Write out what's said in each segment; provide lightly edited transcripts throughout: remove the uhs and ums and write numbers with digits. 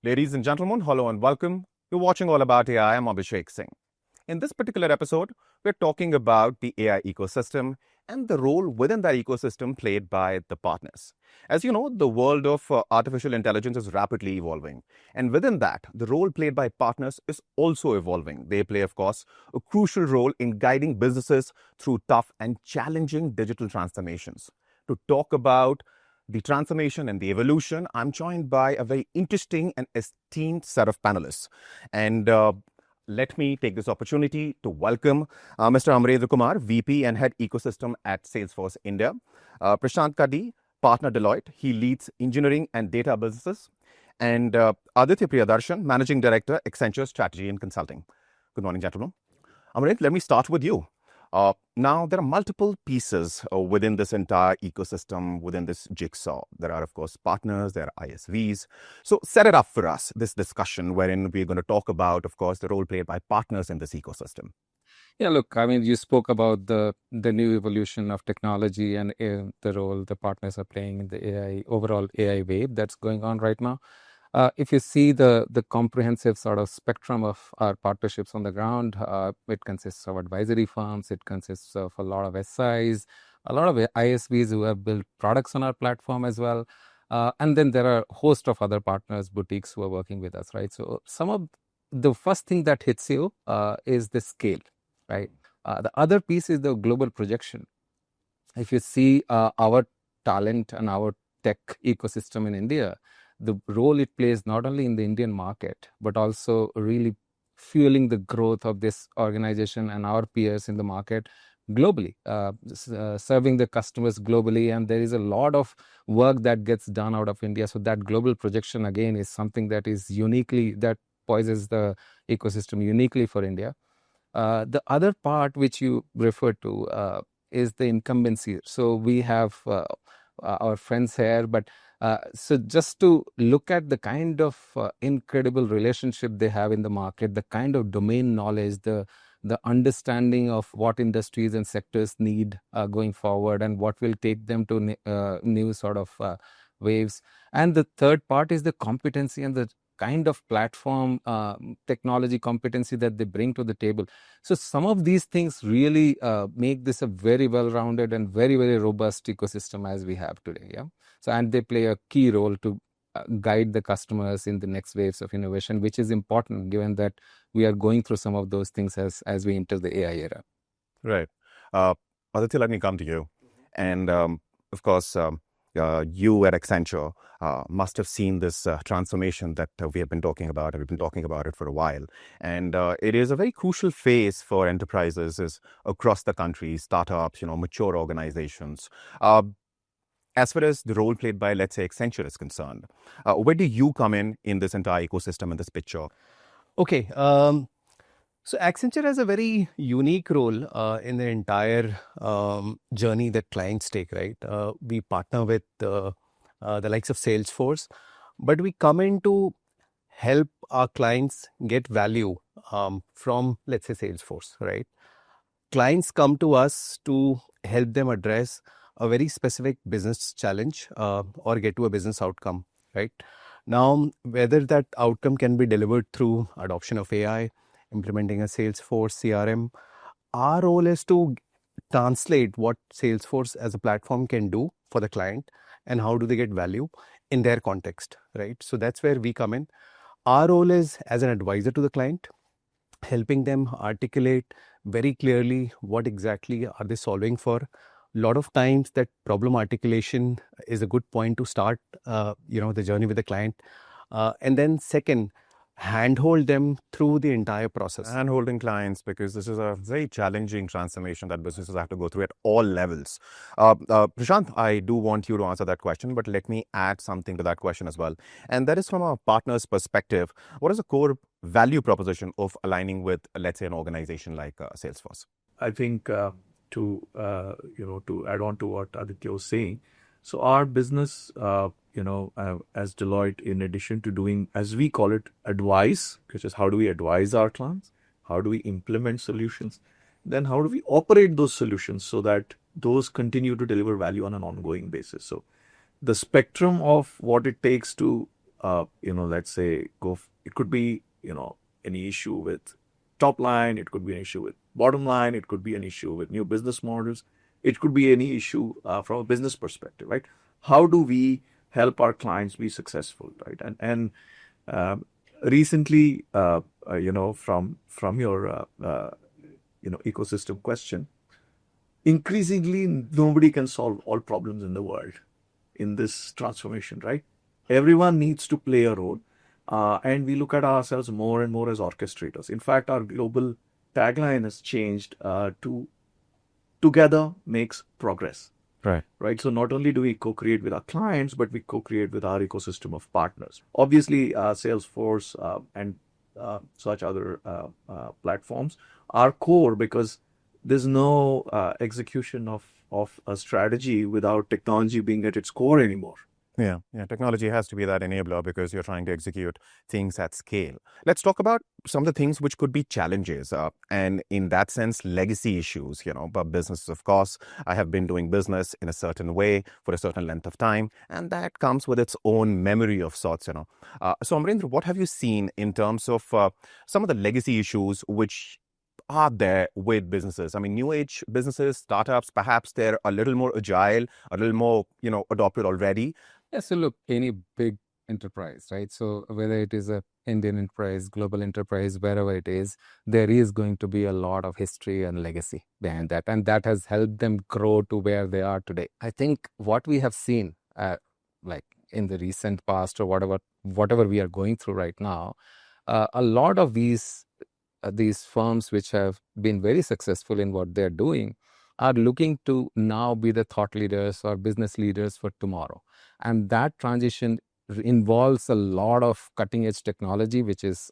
Ladies and gentlemen, hello and welcome. You're watching All About AI. I'm Abhishek Singh. In this particular episode, we're talking about the AI ecosystem and the role within that ecosystem played by the partners. As you know, the world of artificial intelligence is rapidly evolving. And within that, the role played by partners is also evolving. They play, of course, a crucial role in guiding businesses through tough and challenging digital transformations. To talk about the transformation and the evolution, I'm joined by a very interesting and esteemed set of panelists. And let me take this opportunity to welcome Mr. Amarendra Kumar, VP and Head Ecosystem at Salesforce India. Prashanth Kaddi, Partner Deloitte. He leads engineering and data businesses. And Aditya Priyadarshan, Managing Director, Accenture Strategy and Consulting. Good morning, gentlemen. Amarendra, let me start with you. Now, there are multiple pieces within this entire ecosystem, within this jigsaw. There are, of course, partners, there are ISVs. So set it up for us, this discussion wherein we're going to talk about, of course, the role played by partners in this ecosystem. Yeah, look, I mean, you spoke about the new evolution of technology and the role the partners are playing in the overall AI wave that's going on right now. If you see the comprehensive sort of spectrum of our partnerships on the ground, it consists of advisory firms, it consists of a lot of SIs, a lot of ISVs who have built products on our platform as well. And then there are a host of other partners, boutiques who are working with us, right? So some of the first thing that hits you is the scale, right? The other piece is the global projection. If you see our talent and our tech ecosystem in India, the role it plays not only in the Indian market, but also really fueling the growth of this organization and our peers in the market globally, serving the customers globally. And there is a lot of work that gets done out of India. So that global projection, again, is something that is that poises the ecosystem uniquely for India. The other part which you referred to is the incumbency. So we have our friends here, but so just to look at the kind of incredible relationship they have in the market, the kind of domain knowledge, the understanding of what industries and sectors need going forward and what will take them to new sort of waves. And the third part is the competency and the kind of platform technology competency that they bring to the table. So some of these things really make this a very well-rounded and very, very robust ecosystem as we have today. Yeah. So, and they play a key role to guide the customers in the next waves of innovation, which is important given that we are going through some of those things as we enter the AI era. Right. Aditya, let me come to you. And of course, you at Accenture must have seen this transformation that we have been talking about, and we've been talking about it for a while. And it is a very crucial phase for enterprises across the country, startups, mature organizations. As far as the role played by, let's say, Accenture is concerned, where do you come in this entire ecosystem, in this picture? Okay. So Accenture has a very unique role in the entire journey that clients take, right? We partner with the likes of Salesforce, but we come in to help our clients get value from, let's say, Salesforce, right? Clients come to us to help them address a very specific business challenge or get to a business outcome, right? Now, whether that outcome can be delivered through adoption of AI, implementing a Salesforce CRM, our role is to translate what Salesforce as a platform can do for the client and how do they get value in their context, right? So that's where we come in. Our role is as an advisor to the client, helping them articulate very clearly what exactly are they solving for. A lot of times that problem articulation is a good point to start, the journey with the client. And then second, handhold them through the entire process. Hand-holding clients, because this is a very challenging transformation that businesses have to go through at all levels. Prashanth, I do want you to answer that question, but let me add something to that question as well. And that is from a partner's perspective. What is the core value proposition of aligning with, let's say, an organization like Salesforce? I think to add on to what Aditya was saying, so our business, as Deloitte, in addition to doing, as we call it, advice, which is how do we advise our clients, how do we implement solutions, then how do we operate those solutions so that those continue to deliver value on an ongoing basis. So the spectrum of what it takes to let's say it could be, any issue with top line, it could be an issue with bottom line, it could be an issue with new business models, it could be any issue from a business perspective, right? How do we help our clients be successful, right? And recently, from your ecosystem question, increasingly nobody can solve all problems in the world in this transformation, right? Everyone needs to play a role. And we look at ourselves more and more as orchestrators. In fact, our global tagline has changed to together makes progress. Right. So not only do we co-create with our clients, but we co-create with our ecosystem of partners. Obviously, Salesforce and such other platforms are core because there's no execution of a strategy without technology being at its core anymore. Yeah, technology has to be that enabler because you're trying to execute things at scale. Let's talk about some of the things which could be challenges and in that sense, legacy issues, but businesses, of course, I have been doing business in a certain way for a certain length of time, and that comes with its own memory of sorts, So Amarendra, what have you seen in terms of some of the legacy issues which are there with businesses? I mean, new age businesses, startups, perhaps they're a little more agile, a little more, adopted already. Yeah, so look, any big enterprise, right? So whether it is a Indian enterprise, global enterprise, wherever it is, there is going to be a lot of history and legacy behind that. And that has helped them grow to where they are today. I think what we have seen, like in the recent past or whatever we are going through right now, a lot of these firms which have been very successful in what they're doing are looking to now be the thought leaders or business leaders for tomorrow. And that transition involves a lot of cutting edge technology, which is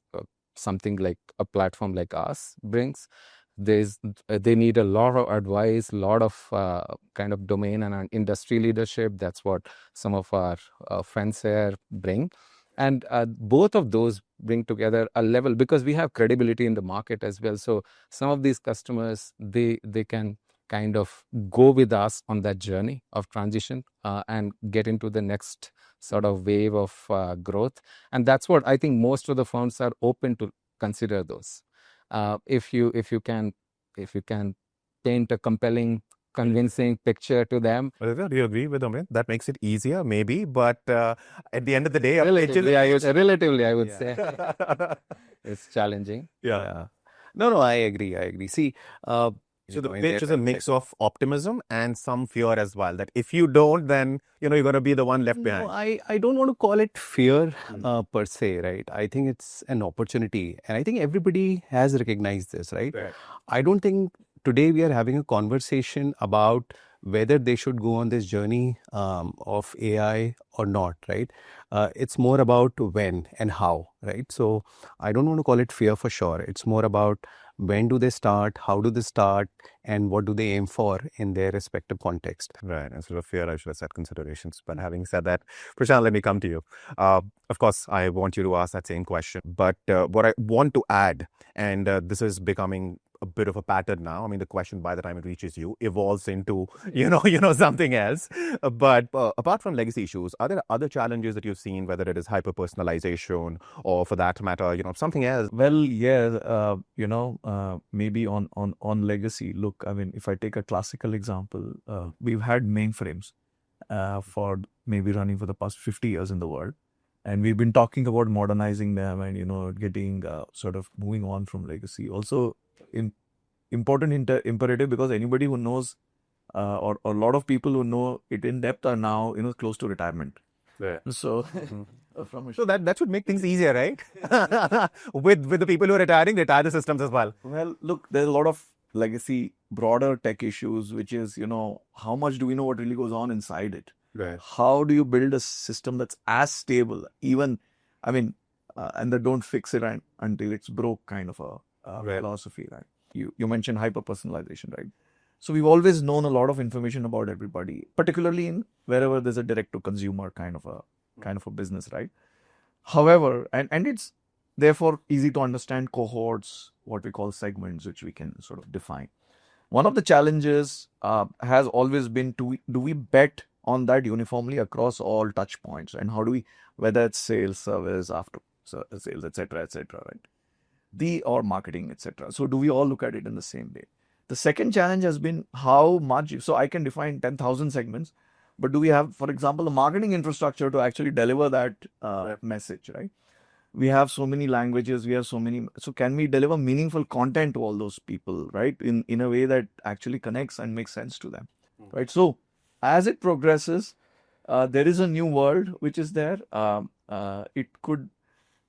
something like a platform like us brings. They need a lot of advice, a lot of kind of domain and industry leadership. That's what some of our friends here bring. And both of those bring together a level because we have credibility in the market as well. So some of these customers, they can kind of go with us on that journey of transition and get into the next sort of wave of growth. And that's what I think most of the firms are open to consider those. If you can paint a compelling, convincing picture to them. Do you agree with Amrit? That makes it easier, maybe, but at the end of the day, relatively, I would say it's challenging. Yeah. No, I agree. See, so the pitch is a mix of optimism and some fear as well, that if you don't, then, you're going to be the one left behind. No, I don't want to call it fear per se, right? I think it's an opportunity. And I think everybody has recognized this, right? I don't think today we are having a conversation about whether they should go on this journey of AI or not, right? It's more about when and how, right? So I don't want to call it fear for sure. It's more about when do they start, how do they start, and what do they aim for in their respective context. Right. Instead of fear, I should have said considerations. But having said that, Prashanth, let me come to you. Of course, I want you to ask that same question. But what I want to add, and this is becoming a bit of a pattern now. I mean, the question by the time it reaches you evolves into, something else. But apart from legacy issues, are there other challenges that you've seen, whether it is hyper-personalization or for that matter, something else? Well, yeah, maybe on legacy. Look, I mean, if I take a classical example, we've had mainframes for maybe running for the past 50 years in the world. And we've been talking about modernizing them and, getting sort of moving on from legacy. Also, important imperative because anybody who knows or a lot of people who know it in depth are now, close to retirement. Yeah. So, so that should make things easier, right? with the people who are retiring, retire the systems as well. Well, look, there's a lot of legacy, broader tech issues, which is, how much do we know what really goes on inside it? Right. How do you build a system that's as stable, even, and then don't fix it until it's broke kind of a philosophy, right? You mentioned hyper-personalization, right? So we've always known a lot of information about everybody, particularly in wherever there's a direct-to-consumer kind of a business, right? However, and it's therefore easy to understand cohorts, what we call segments, which we can sort of define. One of the challenges has always been do we bet on that uniformly across all touch points? And how do we, whether it's sales, service, after sales, etc., right? Or marketing, etc. So do we all look at it in the same way? The second challenge has been how much. So I can define 10,000 segments, but do we have, for example, the marketing infrastructure to actually deliver that message, right? We have so many languages, we have so many. So can we deliver meaningful content to all those people, right? In a way that actually connects and makes sense to them, right? So as it progresses, there is a new world which is there.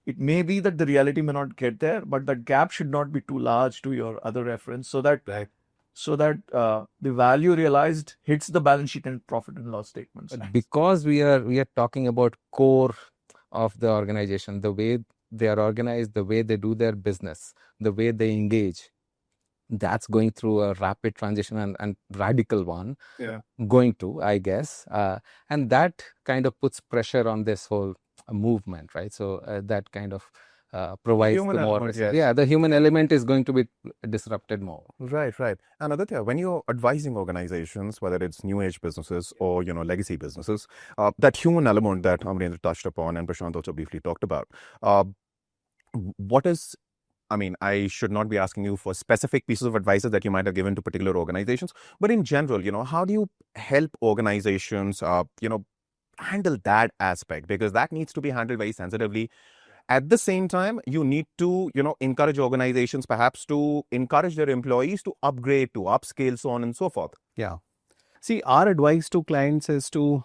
It may be that the reality may not get there, but that gap should not be too large to your other reference, so that the value realized hits the balance sheet and profit and loss statements. Because we are talking about core of the organization, the way they are organized, the way they do their business, the way they engage, that's going through a rapid transition and radical one. Going to, I guess, and that kind of puts pressure on this whole movement, right? So that kind of provides Human the more element, yes. the human element is going to be disrupted more. Right. And Aditya, when you're advising organizations, whether it's new age businesses or legacy businesses, that human element that Amarendra touched upon and Prashanth also briefly talked about, what is, I mean, I should not be asking you for specific pieces of advice that you might have given to particular organizations, but in general, how do you help organizations, handle that aspect? Because that needs to be handled very sensitively. At the same time, you need to, encourage organizations perhaps to encourage their employees to upgrade, to upscale, so on and so forth. Yeah. See, our advice to clients is to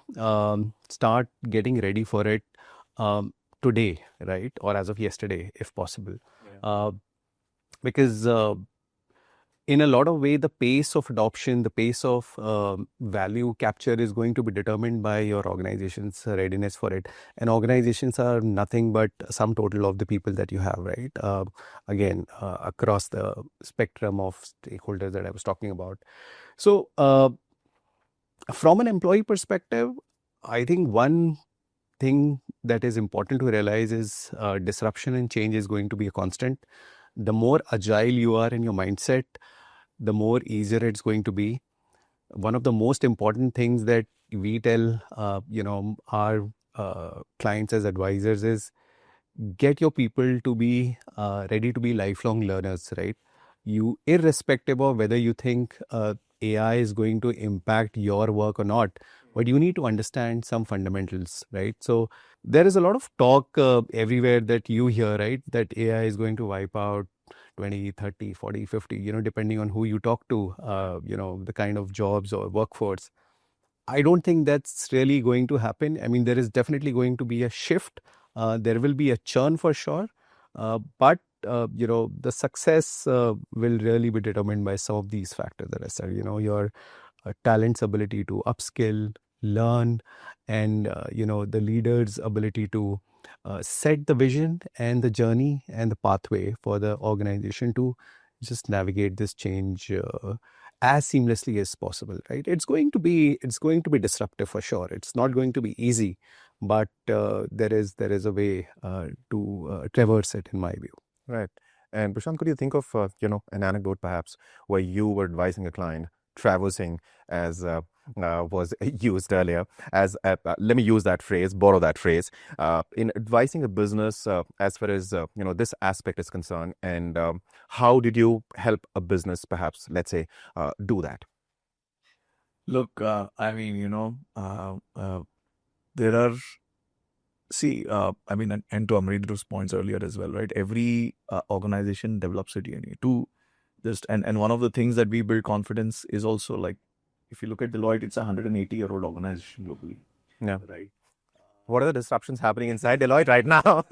start getting ready for it today, right? Or as of yesterday, if possible. Because in a lot of way, the pace of adoption, the pace of value capture is going to be determined by your organization's readiness for it. And organizations are nothing but sum total of the people that you have, right? Again, across the spectrum of stakeholders that I was talking about. So from an employee perspective, I think one thing that is important to realize is disruption and change is going to be a constant. The more agile you are in your mindset, the more easier it's going to be. One of the most important things that we tell, our clients as advisors is get your people to be ready to be lifelong learners, right? You, irrespective of whether you think AI is going to impact your work or not, but you need to understand some fundamentals, right? So there is a lot of talk everywhere that you hear, right? That AI is going to wipe out 20, 30, 40, 50, depending on who you talk to, the kind of jobs or workforce. I don't think that's really going to happen. I mean, there is definitely going to be a shift. There will be a churn for sure. But the success will really be determined by some of these factors that I said, your talent's ability to upskill, learn, and, the leader's ability to set the vision and the journey and the pathway for the organization to just navigate this change as seamlessly as possible, right? It's going to be disruptive for sure. It's not going to be easy, but there is a way to traverse it, in my view. Right. And Prashant, could you think of, an anecdote perhaps where you were advising a client traversing, as was used earlier, as let me use that phrase, borrow that phrase, in advising a business as far as, this aspect is concerned, and how did you help a business perhaps, let's say, do that? Look, I mean, there are, and to Amarendra's points earlier as well, right? Every organization develops a DNA to just, and one of the things that we build confidence is also, like, if you look at Deloitte, it's a 180-year-old organization globally. Yeah. Right. What are the disruptions happening inside Deloitte right now?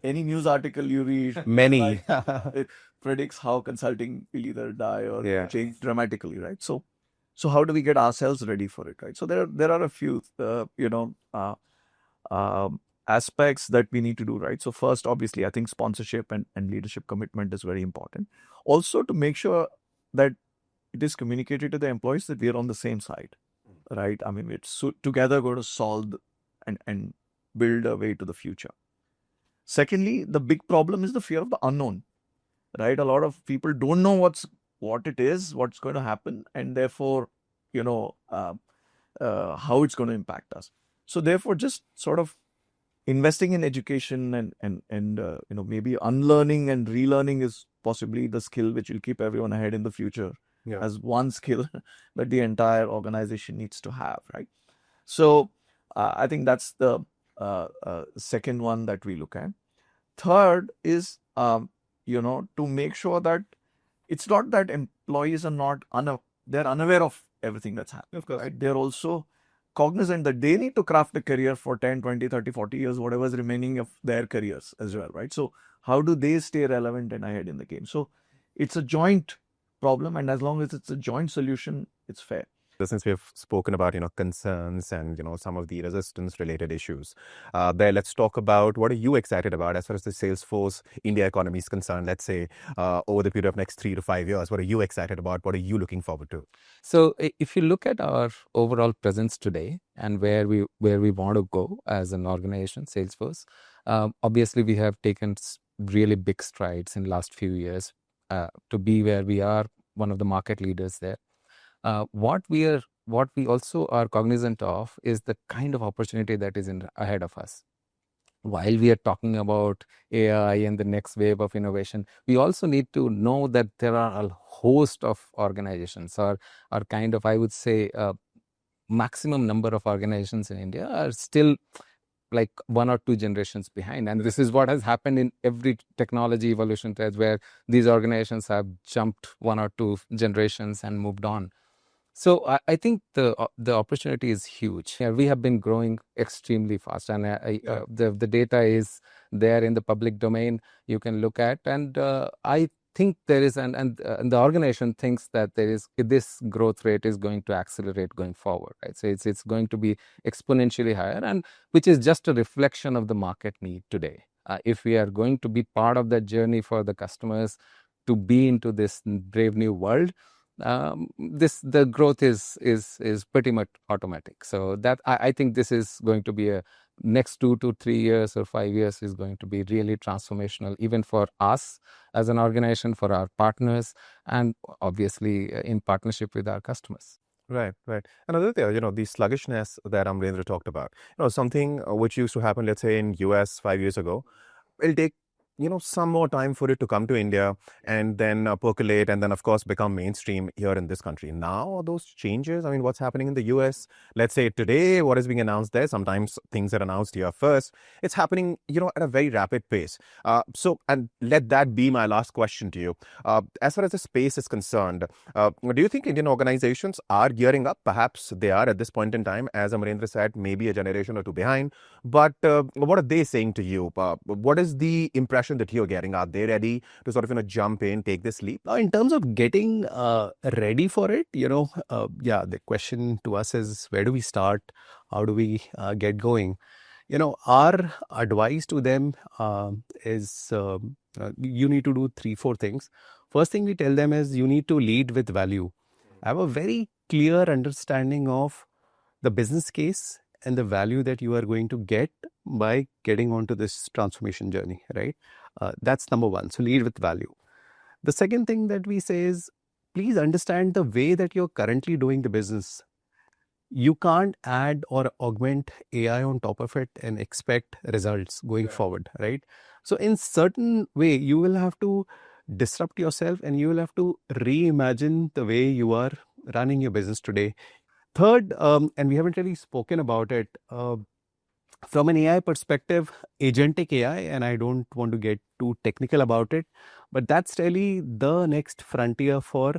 Any news article you read, Many. it predicts how consulting will either die or Yeah. change dramatically, right? So how do we get ourselves ready for it, right? So there are a few, aspects that we need to do, right? So first, obviously, I think sponsorship and leadership commitment is very important. Also, to make sure that it is communicated to the employees that we are on the same side, right? I mean, we're together going to solve and build a way to the future. Secondly, the big problem is the fear of the unknown, right? A lot of people don't know what it is, what's going to happen, and therefore, how it's going to impact us. So therefore, just sort of investing in education and maybe unlearning and relearning is possibly the skill which will keep everyone ahead in the future as one skill that the entire organization needs to have, right? So I think that's the second one that we look at. Third is to make sure that it's not that employees are not they're unaware of everything that's happening. Of course. Right? They're also cognizant that they need to craft a career for 10, 20, 30, 40 years, whatever's remaining of their careers as well, right? So how do they stay relevant and ahead in the game? So it's a joint problem, and as long as it's a joint solution, it's fair. Since we have spoken about concerns and some of the resistance related issues, there let's talk about what are you excited about as far as the Salesforce India economy is concerned. Let's say over the period of next 3 to 5 years, what are you excited about? What are you looking forward to? So if you look at our overall presence today and where we want to go as an organization, Salesforce, obviously we have taken really big strides in last few years to be where we are, one of the market leaders there. What we also are cognizant of is the kind of opportunity that is ahead of us. While we are talking about AI and the next wave of innovation, we also need to know that there are a host of organizations or kind of, I would say, maximum number of organizations in India are still like 1 or 2 generations behind. And this is what has happened in every technology evolution phase, where these organizations have jumped 1 or 2 generations and moved on. So I think the opportunity is huge. Yeah, we have been growing extremely fast, and the data is there in the public domain. You can look at, and I think there is, and the organization thinks that this growth rate is going to accelerate going forward. Right, so it's going to be exponentially higher, and which is just a reflection of the market need today. If we are going to be part of that journey for the customers to be into this brave new world, the growth is pretty much automatic. So that I think this is going to be a next 2 to 3 years or 5 years is going to be really transformational, even for us as an organization, for our partners, and obviously in partnership with our customers. Right. And Aditya, the sluggishness that Amarendra talked about, something which used to happen, let's say in US 5 years ago, it'll take some more time for it to come to India and then percolate and then of course become mainstream here in this country. Now those changes, I mean, what's happening in the US, let's say today, what is being announced there, sometimes things are announced here first. It's happening, at a very rapid pace. And let that be my last question to you. As far as the space is concerned, do you think Indian organizations are gearing up? Perhaps they are at this point in time, as Amarendra said, maybe a generation or two behind. But what are they saying to you? What is the impression that you're getting? Are they ready to sort of jump in, take this leap? Now, in terms of getting ready for it, the question to us is, where do we start? How do we get going? Our advice to them is you need to do 3-4 things. First thing we tell them is you need to lead with value. Have a very clear understanding of the business case and the value that you are going to get by getting onto this transformation journey, right? That's number one. So lead with value. The second thing that we say is, please understand the way that you're currently doing the business. You can't add or augment AI on top of it and expect results going forward, right? So in certain way, you will have to disrupt yourself and you will have to reimagine the way you are running your business today. Third, and we haven't really spoken about it, from an AI perspective, agentic AI, and I don't want to get too technical about it, but that's really the next frontier for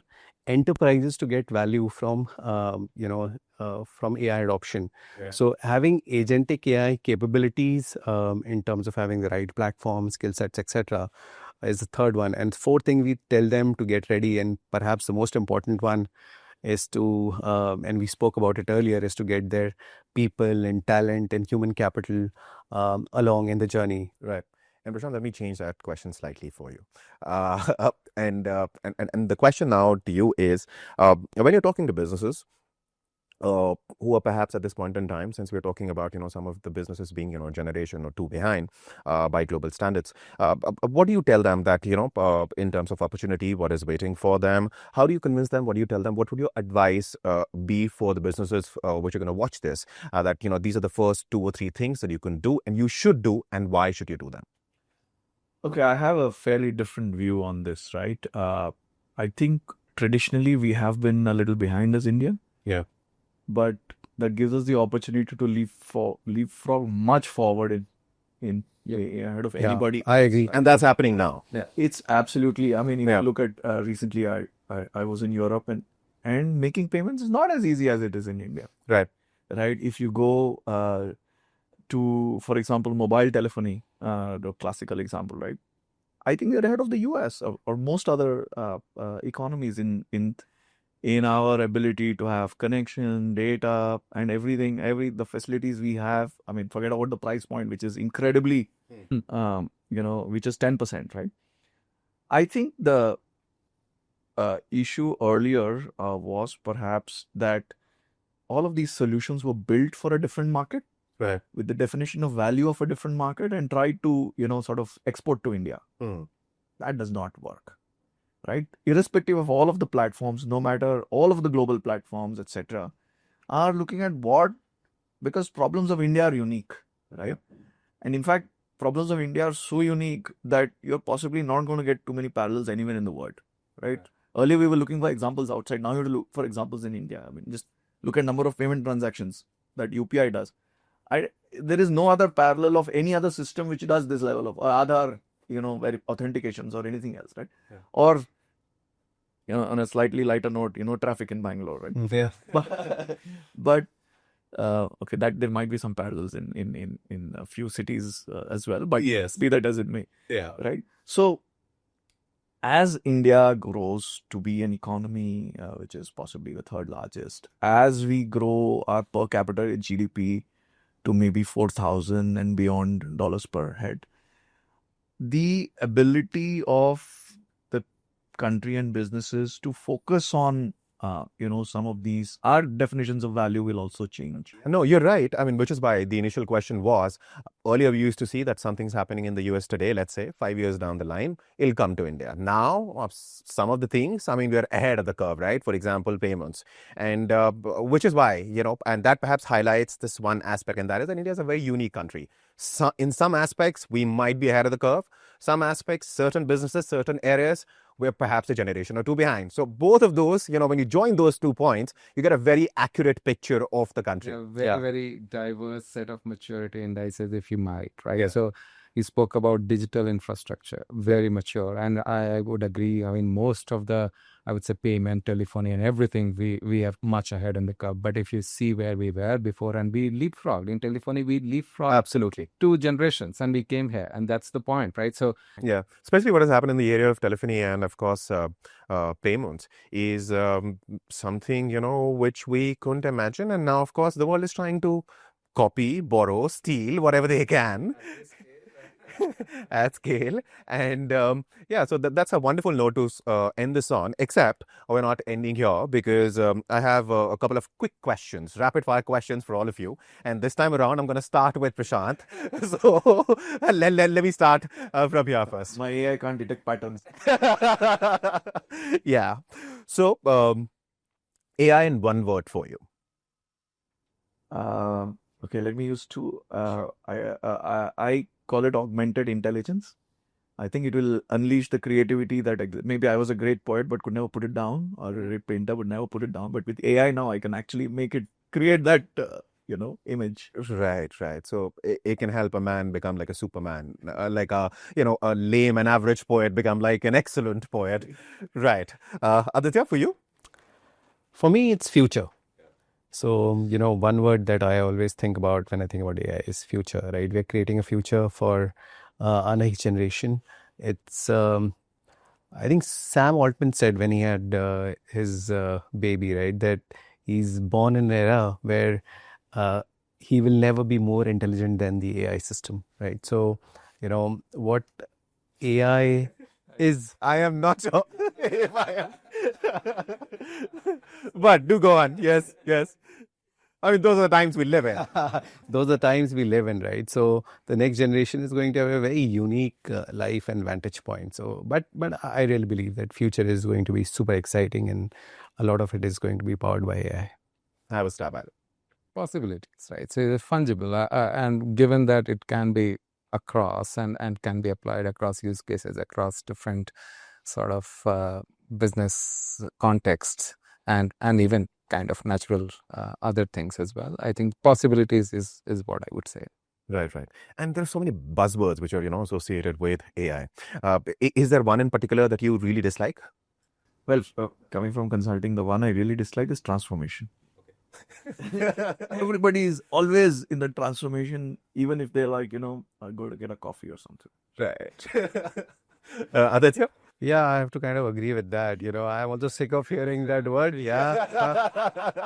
enterprises to get value from, from AI adoption. Yeah. So having agentic AI capabilities in terms of having the right platform, skill sets, etc., is the third one. And fourth thing we tell them to get ready, and perhaps the most important one, is to, and we spoke about it earlier, is to get their people and talent and human capital along in the journey. Right. And Prashanth, let me change that question slightly for you. And the question now to you is, when you're talking to businesses, who are perhaps at this point in time, since we're talking about some of the businesses being generation or two behind by global standards, what do you tell them that in terms of opportunity, what is waiting for them? How do you convince them? What do you tell them? What would your advice be for the businesses which are going to watch this? That these are the first 2 or 3 things that you can do and you should do, and why should you do them? Okay, I have a fairly different view on this, right? I think traditionally we have been a little behind as India. Yeah. But that gives us the opportunity to leapfrog much forward in ahead of anybody. I agree. And that's happening now. Yeah, it's absolutely. I mean, if Yeah. you look at recently, I was in Europe and making payments is not as easy as it is in India. Right. Right. If you go to, for example, mobile telephony, the classical example, right? I think we're ahead of the US or most other economies in our ability to have connection, data, and everything, the facilities we have. I mean, forget about the price point, which is incredibly, which is 10%, right? I think the issue earlier was perhaps that all of these solutions were built for a different market, Right. with the definition of value of a different market, and tried to, sort of export to India. That does not work. Right? Irrespective of all of the platforms, no matter all of the global platforms, etc., are looking at because problems of India are unique, right? And in fact, problems of India are so unique that you're possibly not going to get too many parallels anywhere in the world, right? Earlier, we were looking for examples outside. Now you have to look for examples in India. I mean, just look at number of payment transactions that UPI does. There is no other parallel of any other system which does this level of Aadhaar, very authentications or anything else, right? Yeah. Or, on a slightly lighter note, traffic in Bangalore, right? Yeah. But okay, that there might be some parallels in a few cities as well. But Yes. be that as it may, Yeah. right? So, as India grows to be an economy which is possibly the third largest, as we grow our per capita GDP to maybe 4,000 and beyond dollars per head, the ability of the country and businesses to focus on some of these, our definitions of value will also change. No, you're right. I mean, which is why the initial question was, earlier we used to see that something's happening in the US today, let's say 5 years down the line, it'll come to India. Now, some of the things, I mean, we're ahead of the curve, right? For example, payments. And which is why, and that perhaps highlights this one aspect, and that is that India is a very unique country. So, in some aspects, we might be ahead of the curve. Some aspects, certain businesses, certain areas, we're perhaps a generation or two behind. So both of those, when you join those 2 points, you get a very accurate picture of the country. Very diverse set of maturity indices, if you might, right? Yeah. So you spoke about digital infrastructure, very mature. And I would agree. I mean, most of the, I would say, payment, telephony, and everything, we have much ahead in the curve. But if you see where we were before, and we leapfrogged in telephony, we leapfrogged Absolutely 2 generations, and we came here. And that's the point, right? So yeah, especially what has happened in the area of telephony and of course payments is something which we couldn't imagine, and now of course the world is trying to copy, borrow, steal whatever they can at scale. And yeah, so that's a wonderful note to end this on, except we're not ending here, because I have a couple of quick questions, rapid fire questions for all of you. And this time around, I'm going to start with Prashanth. So let me start from here first. My AI can't detect patterns. Yeah. So AI in one word for you. Okay, let me use 2. I call it augmented intelligence. I think it will unleash the creativity that maybe I was a great poet but could never put it down, or a great painter would never put it down. But with AI now, I can actually make it create that image. Right. So it can help a man become like a Superman, like a lame and average poet become like an excellent poet. Right. Aditya, for you? For me, it's future. So, one word that I always think about when I think about AI is future, right? We're creating a future for our next generation. It's, I think Sam Altman said when he had his baby, right, that he's born in an era where he will never be more intelligent than the AI system, right? So, what AI is... I am not sure if I am. But do go on. Yes. I mean, those are the times we live in. Those are times we live in, right? So the next generation is going to have a very unique life and vantage point. So, but I really believe that future is going to be super exciting, and a lot of it is going to be powered by AI. Have a stab at it. Possibilities, right? So it's fungible, and given that it can be across and can be applied across use cases, across different sort of business contexts, and even kind of natural other things as well. I think possibilities is what I would say. Right, right. And there are so many buzzwords which are, associated with AI. Is there one in particular that you really dislike? Well, coming from consulting, the one I really dislike is transformation. Everybody is always in the transformation, even if they're like, go to get a coffee or something. Right. Aditya? Yeah, I have to kind of agree with that. I'm also sick of hearing that word. Yeah.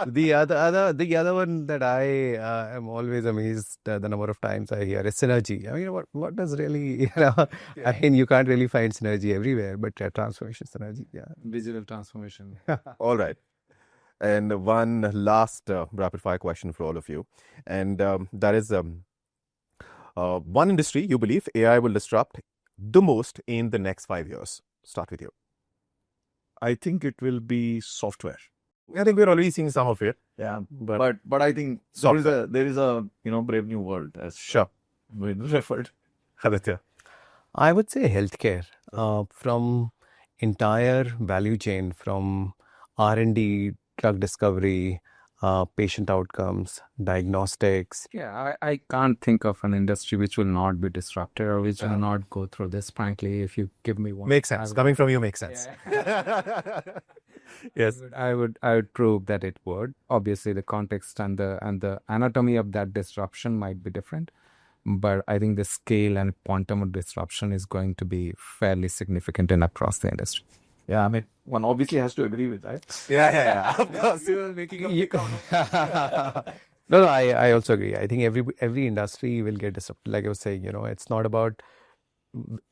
The other one that I am always amazed the number of times I hear is synergy. I mean, what does really, I mean, you can't really find synergy everywhere, but transformation synergy, yeah. Digital transformation. All right. And one last rapid fire question for all of you. And that is one industry you believe AI will disrupt the most in the next 5 years. Start with you. I think it will be software. I think we're already seeing some of it. Yeah, but I think there is a brave new world, as Sure. we referred. Aditya. I would say healthcare, from entire value chain, from R&D, drug discovery, patient outcomes, diagnostics. Yeah, I can't think of an industry which will not be disrupted or which will not go through this. Frankly, if you give me one, Makes sense. Coming from you makes sense. Yeah. Yes. I would prove that it would. Obviously, the context and the anatomy of that disruption might be different, but I think the scale and quantum of disruption is going to be fairly significant and across the industry. Yeah, I mean, one obviously has to agree with that. Yeah. Of course. You were making No, I also agree. I think every industry will get disrupted. Like I was saying, it's not about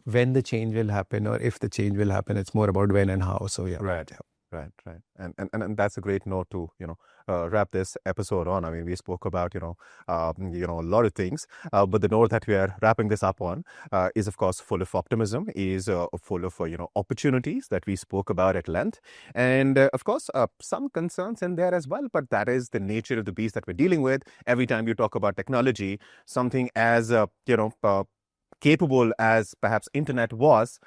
when the change will happen or if the change will happen. It's more about when and how. So yeah. Right. And that's a great note to wrap this episode on. I mean, we spoke about a lot of things, but the note that we are wrapping this up on is of course full of optimism, is full of opportunities that we spoke about at length, and of course some concerns in there as well. But that is the nature of the beast that we're dealing with. Every time you talk about technology, something as capable as perhaps internet was,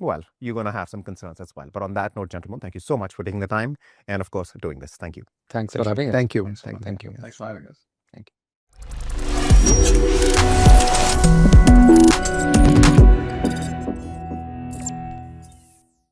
well, you're going to have some concerns as well. But on that note, gentlemen, thank you so much for taking the time and, of course, doing this. Thank you. Thanks for having us. Thank you. Thank you. Thanks for having us. Thank you.